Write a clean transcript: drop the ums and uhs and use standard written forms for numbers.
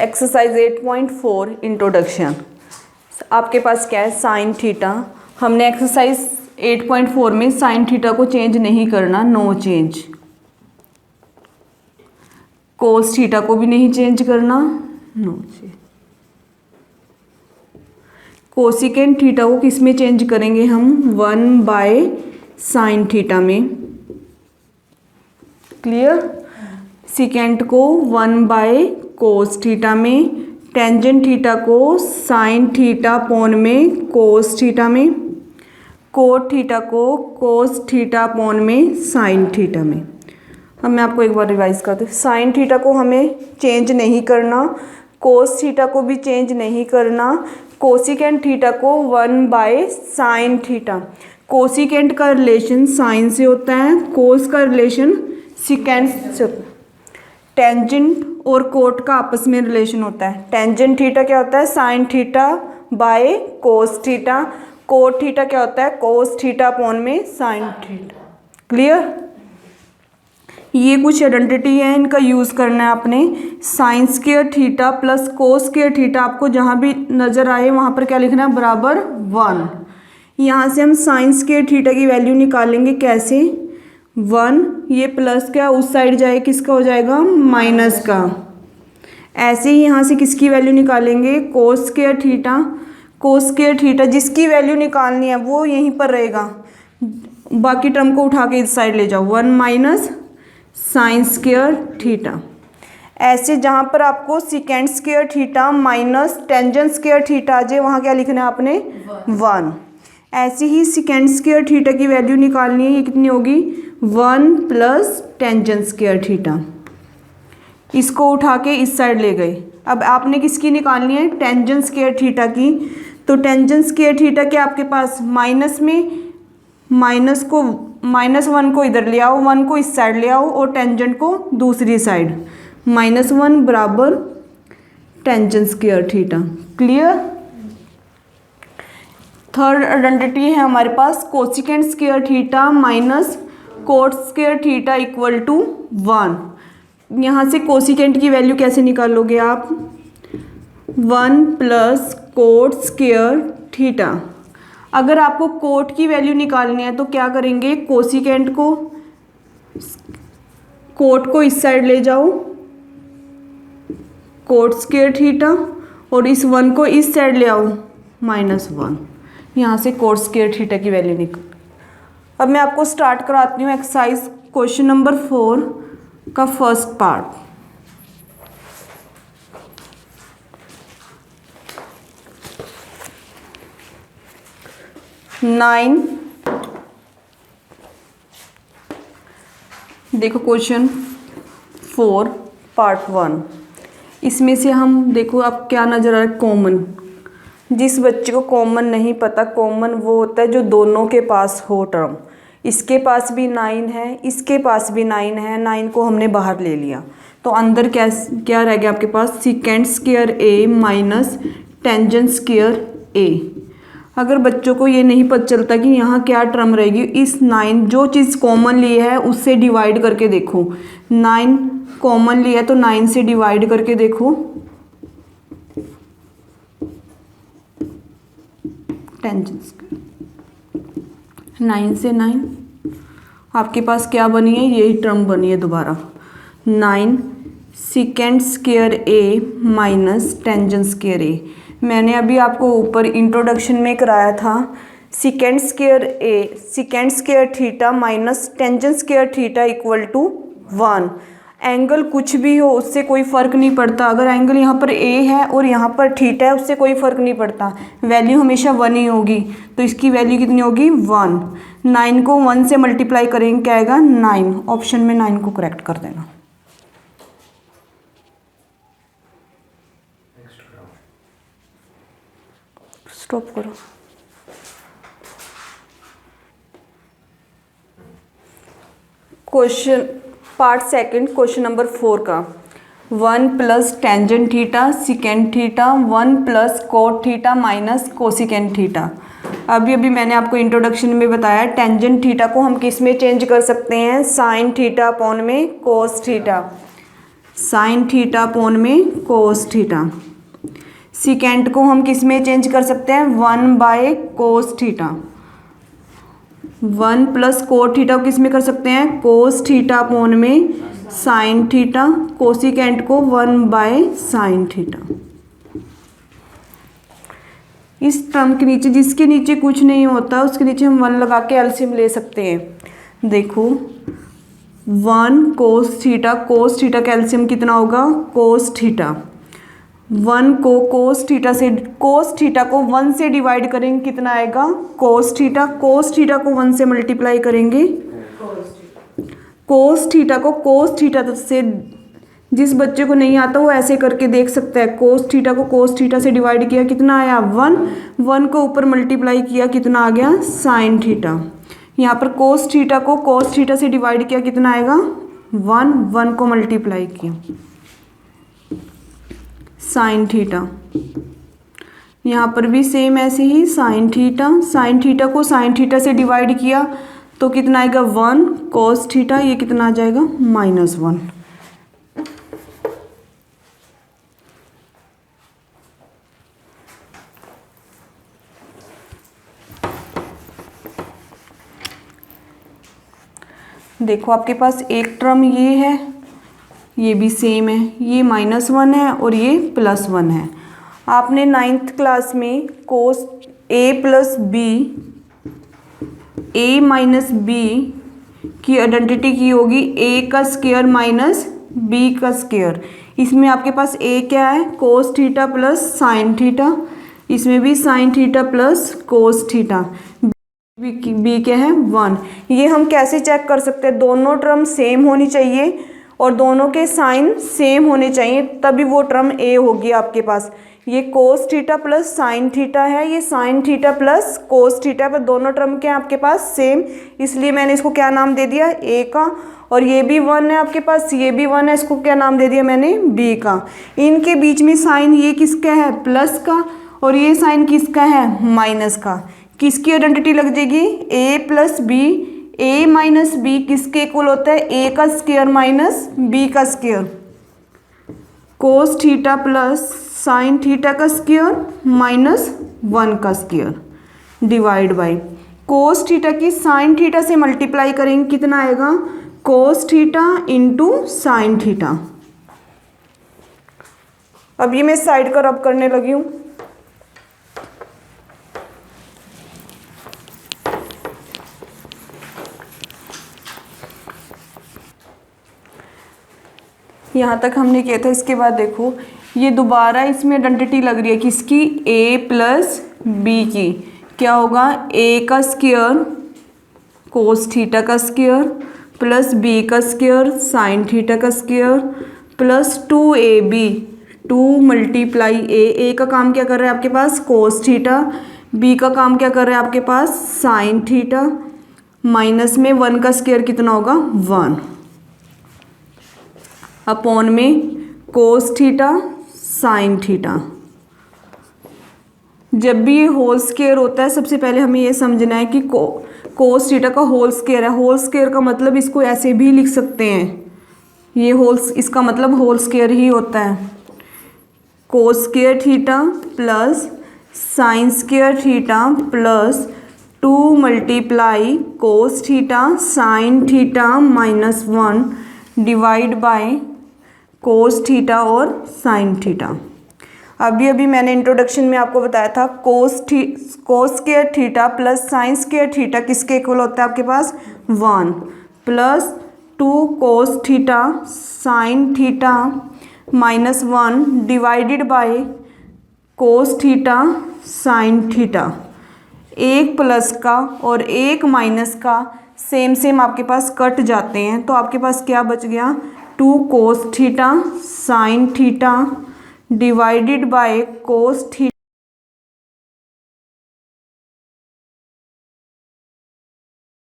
Exercise 8.4 introduction. आपके पास क्या है, साइन थीटा। हमने एक्सरसाइज 8.4 में साइन थीटा को चेंज नहीं करना, नो चेंज। कोस थीटा को भी नहीं चेंज करना, नो चेंज। कोसिकेंट थीटा को किस में चेंज करेंगे हम, 1/साइन थीटा में। क्लियर। सिकेंट को 1/कोस थीटा में, टेंजेंट थीटा को साइन थीटा अपॉन में कोस थीटा में, कोट थीटा को कोस थीटा अपॉन में साइन थीटा में। अब मैं आपको एक बार रिवाइज करती हूँ। साइन थीटा को हमें चेंज नहीं करना, कोस थीटा को भी चेंज नहीं करना, कोसिकेंट थीटा को 1/साइन थीटा। कोसिकेंट का रिलेशन साइन से होता है, कोस का रिलेशन सिकेंट से होता है। टेंजेंट और कोट का आपस में रिलेशन होता है। टेंजेंट थीटा क्या होता है, sine theta by cos theta. Cot theta क्या होता है, कोस थीटा अपॉन में साइन थीटा। क्लियर। ये कुछ आइडेंटिटी है, इनका यूज़ करना है आपने। Sine square theta plus cos square theta, आपको जहाँ भी नज़र आए वहाँ पर क्या लिखना है, बराबर 1। यहाँ से हम साइन स्क्वायर थीटा की वैल्यू निकालेंगे। कैसे, 1, ये प्लस का उस साइड जाए, किसका हो जाएगा, माइनस का। ऐसे ही यहाँ से किसकी वैल्यू निकालेंगे, cos square theta. Cos square theta जिसकी वैल्यू निकालनी है वो यहीं पर रहेगा, बाकी टर्म को उठा के इस साइड ले जाओ, 1 - साइन स्क्वायर थीटा। ऐसे जहाँ पर आपको secant square theta minus tangent square theta आ जाए, वहाँ क्या लिखना है आपने, 1। ऐसे ही सिकेंट स्क्वायर थीटा की वैल्यू निकालनी है, ये कितनी होगी, 1 + टेंजेंट स्क्वायर थीटा। इसको उठा के इस साइड ले गए। अब आपने किसकी निकालनी है, टेंजेंट स्क्वायर थीटा की। तो टेंजेंट स्क्वायर थीटा के आपके पास माइनस में, -1 को इधर ले आओ, 1 को इस साइड ले आओ और टेंजेंट को दूसरी साइड, -1 बराबर tangent square theta. Clear. Third identity है हमारे पास, cosecant square theta minus cot square theta equal to 1। यहाँ से कोसिकेंट की वैल्यू कैसे निकालोगे आप, 1 + कोट स्क्वायर थीटा। अगर आपको कोट की वैल्यू निकालनी है तो क्या करेंगे, कोसिकेंट को, कोट को इस साइड ले जाओ, कोट स्क्वायर थीटा, और इस 1 को इस साइड ले आओ, -1। यहाँ से कोट स्क्वायर थीटा की वैल्यू निकल। अब मैं आपको स्टार्ट कराती हूँ एक्सरसाइज क्वेश्चन नंबर 4 का फर्स्ट पार्ट। देखो क्वेश्चन 4 पार्ट 1। इसमें से हम देखो अब क्या नजर आ रहा है, कॉमन। जिस बच्चे को कॉमन नहीं पता, कॉमन वो होता है जो दोनों के पास हो टर्म। इसके पास भी 9 है, इसके पास भी 9 है, 9 को हमने बाहर ले लिया तो अंदर क्या रह गया आपके पास, secant square A minus tangent square ए। अगर बच्चों को ये नहीं पता चलता कि यहाँ क्या टर्म रहेगी, इस 9 जो चीज़ कॉमन ली है उससे डिवाइड करके देखो। 9 कॉमन ली है तो 9 से डिवाइड करके देखो, टेंजेंट स्क्वायर 9 से 9, आपके पास क्या बनी है, यही टर्म बनी है दोबारा, 9 secant square A minus tangent square A. मैंने अभी आपको ऊपर इंट्रोडक्शन में कराया था, secant square A, secant square theta minus tangent square theta equal to 1। Angle कुछ भी हो उससे कोई फ़र्क नहीं पड़ता। अगर एंगल यहाँ पर ए है और यहाँ पर थीटा है उससे कोई फ़र्क नहीं पड़ता, वैल्यू हमेशा 1 ही होगी। तो इसकी वैल्यू कितनी होगी, 1। 9 को 1 से मल्टीप्लाई करेंगे, क्या आएगा, 9। ऑप्शन में 9 को करेक्ट कर देना। स्टॉप करो। Question part second question number 4 का, 1 + tangent theta secant theta 1 + cot theta minus cosecant theta. अभी मैंने आपको इंट्रोडक्शन में बताया, टेंजेंट थीटा को हम किस में चेंज कर सकते हैं, साइन थीटा अपॉन में cos theta. Sine theta upon में कोस थीटा। सीकेंट को हम किस में चेंज कर सकते हैं, 1/cos थीटा। 1 + cot थीटा को किस में कर सकते हैं, कोस थीटा अपॉन में साइन थीटा। कोसिकेंट को 1/sin थीटा। इस टर्म के नीचे, जिसके नीचे कुछ नहीं होता उसके नीचे हम 1 लगा के एलसीएम ले सकते हैं। देखो 1 cos थीटा, कोस थीटा का एलसीएम कितना होगा, कोस थीटा। 1 को कोस थीटा से, कोस थीटा को 1 से डिवाइड करेंगे कितना आएगा, कोस थीटा। कोस थीटा को 1 से मल्टीप्लाई करेंगे, कोस थीटा को कोस थीटा से, जिस बच्चे को नहीं आता वो ऐसे करके देख सकता है। कोस थीटा को कोस थीटा से डिवाइड किया कितना आया, 1। 1 को ऊपर मल्टीप्लाई किया कितना आ गया, साइन थीटा। यहाँ पर कोस थीटा को कोस थीटा से डिवाइड किया कितना आएगा, 1। 1 को मल्टीप्लाई किया, साइन थीटा। यहाँ पर भी सेम ऐसे ही साइन थीटा। साइन थीटा को साइन थीटा से डिवाइड किया तो कितना आएगा, 1 cos थीटा। ये कितना आ जाएगा, -1। देखो आपके पास एक टर्म ये है, ये भी सेम है, ये -1 है और ये +1 है। आपने 9th क्लास में cos a + b, a - b की आइडेंटिटी की होगी, a का स्क्वायर माइनस b का स्क्वायर। इसमें आपके पास a क्या है, cos theta plus sine theta. इसमें भी sine theta plus cos theta. B क्या है, 1। ये हम कैसे चेक कर सकते हैं, दोनों टर्म सेम होनी चाहिए और दोनों के साइन सेम होने चाहिए, तभी वो टर्म ए होगी आपके पास। ये cos theta plus sine theta है, ये sign theta plus cos theta, पर दोनों टर्म के आपके पास सेम, इसलिए मैंने इसको क्या नाम दे दिया, ए का। और ये भी 1 है आपके पास, ये भी 1 है, इसको क्या नाम दे दिया मैंने, बी का। इनके बीच में साइन ये किसका है, प्लस का, और ये साइन किसका है, माइनस का। किसकी आइडेंटिटी लग जाएगी, a + b। a - b किसके इक्वल होता है, a का स्क्वायर माइनस b का square. Cos theta plus sine theta का स्क्वायर -1 का square divide by cos theta की साइन थीटा से मल्टीप्लाई करेंगे कितना आएगा, कोस थीटा × साइन थीटा। अब ये मैं साइड का रब करने लगी हूँ। यहाँ तक हमने किया था। इसके बाद देखो ये दोबारा इसमें आइडेंटिटी लग रही है किसकी, a + b की। क्या होगा, a का स्क्वायर कोस थीटा का स्क्वायर प्लस b का स्क्वायर साइन थीटा का स्क्वायर प्लस 2ab, 2 × a का काम क्या कर रहा है आपके पास, कोस थीटा। b का काम क्या कर रहा है आपके पास, साइन थीटा। माइनस में 1 का स्क्वायर कितना होगा, 1 अपॉन में कोस थीटा साइन थीटा। जब भी ये होल स्क्वायर होता है सबसे पहले हमें ये समझना है कि कोस थीटा का होल स्क्वायर है। होल स्क्वायर का मतलब इसको ऐसे भी लिख सकते हैं, ये होल, इसका मतलब होल स्क्वायर ही होता है। Cos square theta plus sine square theta plus 2 × cos theta sine theta -1 divide by cos theta और साइन थीटा। अभी मैंने इंट्रोडक्शन में आपको बताया था cos square theta plus sine square theta किसके इक्वल होता है आपके पास, 1 plus 2 cos theta sine theta -1 divided by cos theta sine theta. एक प्लस का और एक माइनस का सेम आपके पास कट जाते हैं, तो आपके पास क्या बच गया, 2 cos theta sine theta divided by cos theta